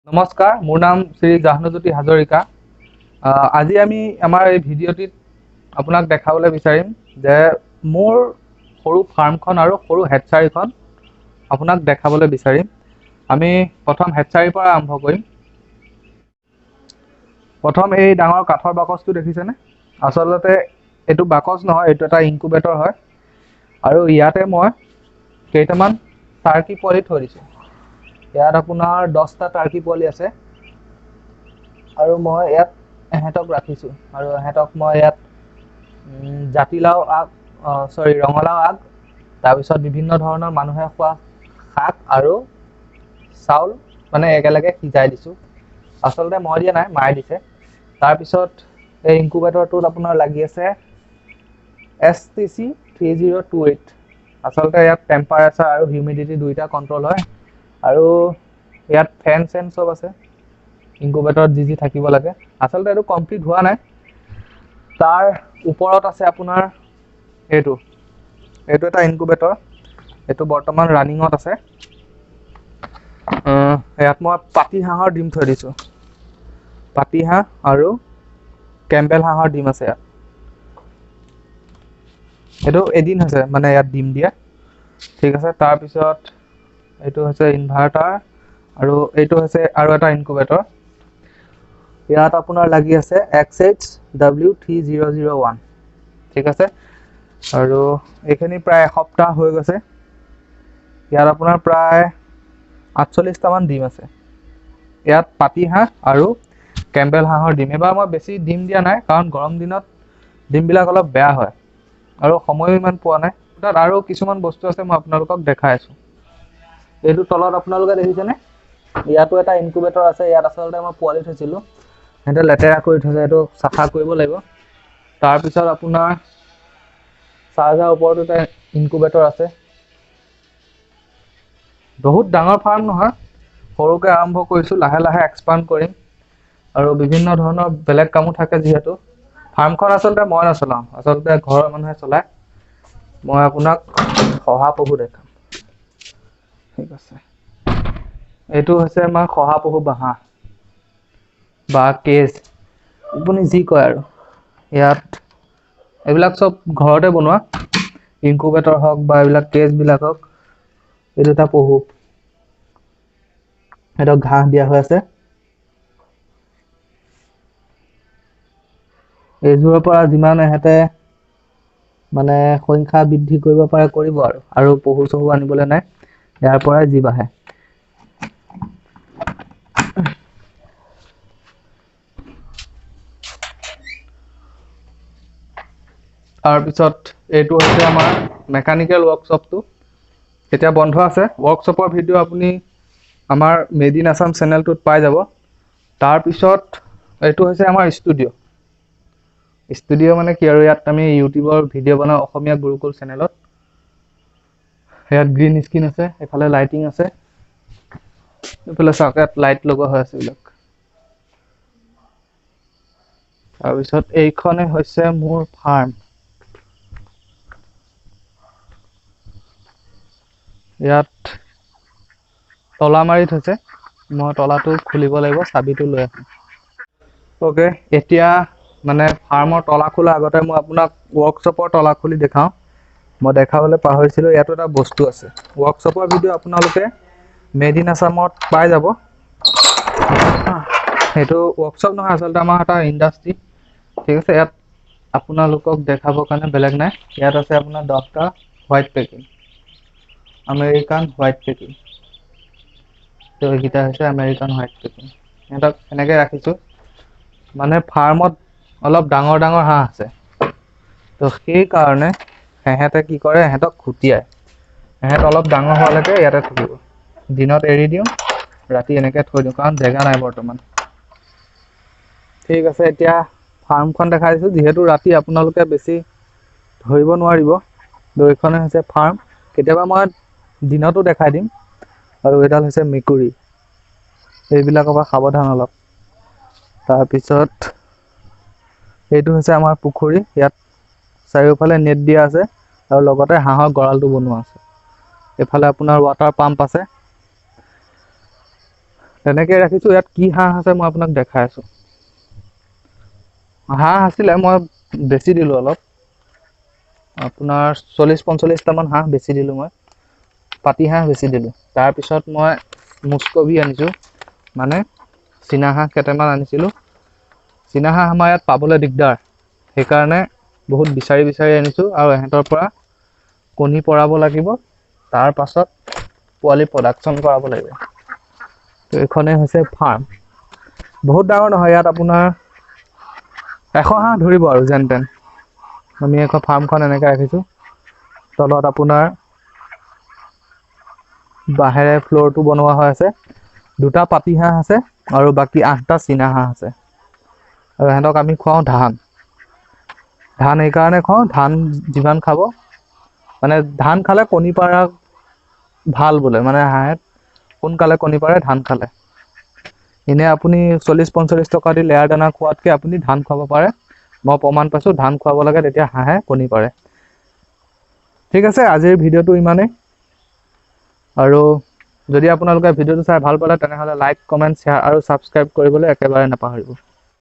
নমস্কাৰ, মোৰ নাম শ্ৰী জাহ্নজ্যোতি হাজৰিকা। আজি আমি আমাৰ এই ভিডিঅ'টিত আপোনাক দেখাবলৈ বিচাৰিম যে মোৰ সৰু ফাৰ্মখন আৰু সৰু হেটচাৰীখন আপোনাক দেখাবলৈ বিচাৰিম। আমি প্ৰথম হেটচাৰীৰ পৰা আৰম্ভ কৰিম। প্ৰথম এই ডাঙৰ কাঠৰ বাকচটো দেখিছেনে? আচলতে এইটো বাকচ নহয়, এইটো এটা ইনকুবেটৰ হয়। আৰু ইয়াতে মই কেইটামান টাৰ্কি পোৱালি থৈ দিছোঁ। ইয়াত আপোনাৰ 10টা টাৰ্কি পোৱালি আছে আৰু মই ইয়াত এহেঁতক ৰাখিছোঁ। আৰু এহেঁতক মই ইয়াত ৰঙালাও আগ, তাৰপিছত বিভিন্ন ধৰণৰ মানুহে খোৱা শাক আৰু চাউল মানে একেলগে সিজাই দিছোঁ। আচলতে মই দিয়া নাই, মায়ে দিছে। তাৰপিছত এই ইনকুবেটৰটোত আপোনাৰ লাগি আছে STC 3028। আচলতে ইয়াত টেম্পাৰেচাৰ আৰু হিউমিডিটি দুইটা কণ্ট্ৰল হয়। আৰু ইয়াত ফেন চেন চব আছে ইনকুবেটৰত যি থাকিব লাগে। আচলতে এইটো কমপ্লিট হোৱা নাই। তাৰ ওপৰত আছে আপোনাৰ এইটো এটা ইনকুবেটৰ। এইটো বৰ্তমান ৰানিঙত আছে। ইয়াত মই পাতি হাঁহৰ ডিম থৈ দিছোঁ। পাতি হাঁহ আৰু কেম্বেল হাঁহৰ ডিম আছে ইয়াত। এইটো এদিন হৈছে মানে ইয়াত ডিম দিয়া। ঠিক আছে। তাৰপিছত এইটো হৈছে ইনভাৰ্টাৰ আৰু এইটো হৈছে আৰু এটা ইনকুবেটৰ। ইয়াত আপোনাৰ লাগি আছে XHW3001। ঠিক আছে। আৰু এইখিনি প্ৰায় এসপ্তাহ হৈ গৈছে। ইয়াত আপোনাৰ প্ৰায় 48টামান ডিম আছে। ইয়াত পাতি হাঁহ আৰু কেম্বেল হাঁহৰ ডিম। এবাৰ মই বেছি ডিম দিয়া নাই, কাৰণ গৰম দিনত ডিমবিলাক অলপ বেয়া হয় আৰু সময়ো ইমান পোৱা নাই। তাত আৰু কিছুমান বস্তু আছে, মই আপোনালোকক দেখাই আছোঁ। এইটো তলত আপোনালোকে দেখিছেনে? ইয়াতো এটা ইনকুবেটৰ আছে। ইয়াত আচলতে মই পোৱালি থৈছিলোঁ। সিহঁতে লেতেৰা কৰি থৈছে, এইটো চাফা কৰিব লাগিব। তাৰপিছত আপোনাৰ চাৰ্জাৰ ওপৰতো এটা ইনকুবেটৰ আছে। বহুত ডাঙৰ ফাৰ্ম নহয়, সৰুকৈ আৰম্ভ কৰিছোঁ, লাহে লাহে এক্সপাণ্ড কৰিম। আৰু বিভিন্ন ধৰণৰ বেলেগ কামো থাকে যিহেতু। ফাৰ্মখন আচলতে মই নচলাওঁ, আচলতে ঘৰৰ মানুহে চলায়। মই আপোনাক শহাপহু দেখাম। ঠিক আছে। এইটো হৈছে আমাৰ শহাপহু বাঁহ বা কেজ, আপুনি যি কয় আৰু। ইয়াত এইবিলাক চব ঘৰতে বনোৱা, ইনকুবেটৰ হওক বা এইবিলাক কেজবিলাক হওক। এইটো এটা পহু, সিহঁতক ঘাঁহ দিয়া হৈ আছে। এইযোৰৰ পৰা যিমান এহেঁতে মানে সংখ্যা বৃদ্ধি কৰিব পাৰে কৰিব আৰু পহু চহু আনিবলৈ নাই, ইয়াৰ পৰাই যি বাঢ়ে। তাৰপিছত এইটো হৈছে আমাৰ মেকানিকেল ৱৰ্কশ্বপটো। এতিয়া বন্ধ আছে। ৱৰ্কশ্বপৰ ভিডিঅ' আপুনি আমাৰ মেড ইন আছাম চেনেলটোত পাই যাব। তাৰপিছত এইটো হৈছে আমাৰ ষ্টুডিঅ'। ষ্টুডিঅ' মানে কি আৰু, ইয়াত আমি ইউটিউবৰ ভিডিঅ' বনাওঁ অসমীয়া গুৰুকুল চেনেলত। ইয়াত গ্ৰীণ স্ক্ৰীন আছে, এইফালে লাইটিং আছে। এইফালে চাওক, ইয়াত লাইট লগোৱা হৈ আছে এইবিলাক। তাৰপিছত এইখনে হৈছে মোৰ ফাৰ্ম। ইয়াত তলা মাৰি থৈছে, মই তলাটো খুলিব লাগিব, চাবিটো লৈ আহোঁ। অ'কে, এতিয়া মানে ফাৰ্মৰ তলা খোলাৰ আগতে মই আপোনাক ৱৰ্কশ্বপৰ তলা খুলি দেখাওঁ। মই দেখাবলৈ পাহৰিছিলোঁ, ইয়াতো এটা বস্তু আছে। ৱৰ্কশ্বপৰ ভিডিঅ' আপোনালোকে মেড ইন আছামত পাই যাব। সেইটো ৱৰ্কশ্বপ নহয়, আচলতে আমাৰ এটা ইণ্ডাষ্ট্ৰি। ঠিক আছে। ইয়াত আপোনালোকক দেখাবৰ কাৰণে বেলেগ নাই। ইয়াত আছে আপোনাৰ 10টা white packing, American white packing. তো এইকেইটা হৈছে আমেৰিকান হোৱাইট পেকিং। সিহঁতক এনেকৈ ৰাখিছোঁ, মানে ফাৰ্মত অলপ ডাঙৰ ডাঙৰ হাঁহ আছে। তো সেইকাৰণে সিহঁতে কি কৰে, সিহঁতক খুটিয়ায়। সিহঁত অলপ ডাঙৰ হোৱালৈকে ইয়াতে থাকিব। দিনত এৰি দিওঁ, ৰাতি এনেকৈ থৈ দিওঁ, কাৰণ জেগা নাই বৰ্তমান। ঠিক আছে। এতিয়া ফাৰ্মখন দেখাই দিছোঁ, যিহেতু ৰাতি আপোনালোকে বেছি ধৰিব নোৱাৰিব। এইখনে হৈছে ফাৰ্ম। কেতিয়াবা মই দিনতো দেখাই দিম। আৰু এইডাল হৈছে মেকুৰী, এইবিলাকৰ পৰা সাৱধান অলপ। তাৰপিছত এইটো হৈছে আমাৰ পুখুৰী। ইয়াত চাৰিওফালে নেট দিয়া আছে আৰু লগতে হাঁহৰ গঁৰালটো বনোৱা আছে। এইফালে আপোনাৰ ৱাটাৰ পাম্প আছে। তেনেকৈ ৰাখিছোঁ। ইয়াত কি হাঁহ আছে মই আপোনাক দেখাই আছোঁ। হাঁহ আছিলে, মই বেছি দিলোঁ অলপ, আপোনাৰ 40-45টামান হাঁহ বেছি দিলোঁ মই, পাতি হাঁহ বেছি দিলোঁ। তাৰপিছত মই মুস্কবি আনিছোঁ, মানে চীনা হাঁহ কেইটামান আনিছিলোঁ। চীনা হাঁহ আমাৰ ইয়াত পাবলৈ দিগদাৰ, সেইকাৰণে বহুত বিচাৰি বিচাৰি আনিছোঁ। আৰু ইহঁতৰ পৰা কণী পৰাব লাগিব, তাৰ পাছত পোৱালি প্ৰডাকশ্যন কৰাব লাগিব। তো এইখনেই হৈছে ফাৰ্ম। বহুত ডাঙৰ নহয়, ইয়াত আপোনাৰ 100 হাঁহ ধৰিব আৰু যেন তেন। আমি এখন ফাৰ্মখন এনেকৈ ৰাখিছোঁ। তলত আপোনাৰ বাঁহেৰে ফ্ল'ৰটো বনোৱা হৈ আছে। 2টা পাতি হাঁহ আছে আৰু বাকী 8টা চীনা হাঁহ আছে। আৰু সিহঁতক আমি খুৱাওঁ ধান। ধান এইকাৰণে খুৱাওঁ, ধান যিমান খাব, মানে ধান খালে কণী পাৰা ভাল বোলে, মানে হাঁহে সোনকালে কণী পাৰে ধান খালে। এনেই আপুনি 40-45 টকা দি লেয়াৰ দানা খোৱাতকৈ আপুনি ধান খুৱাব পাৰে। মই প্ৰমাণ পাইছোঁ, ধান খুৱাব লাগে, তেতিয়া হাঁহে কণী পাৰে। ঠিক আছে, আজিৰ ভিডিঅ'টো ইমানেই। আৰু যদি আপোনালোকে ভিডিঅ'টো চাই ভাল পালে, তেনেহ'লে লাইক, কমেণ্ট, শ্বেয়াৰ আৰু ছাবস্ক্ৰাইব কৰিবলৈ একেবাৰে নাপাহৰিব।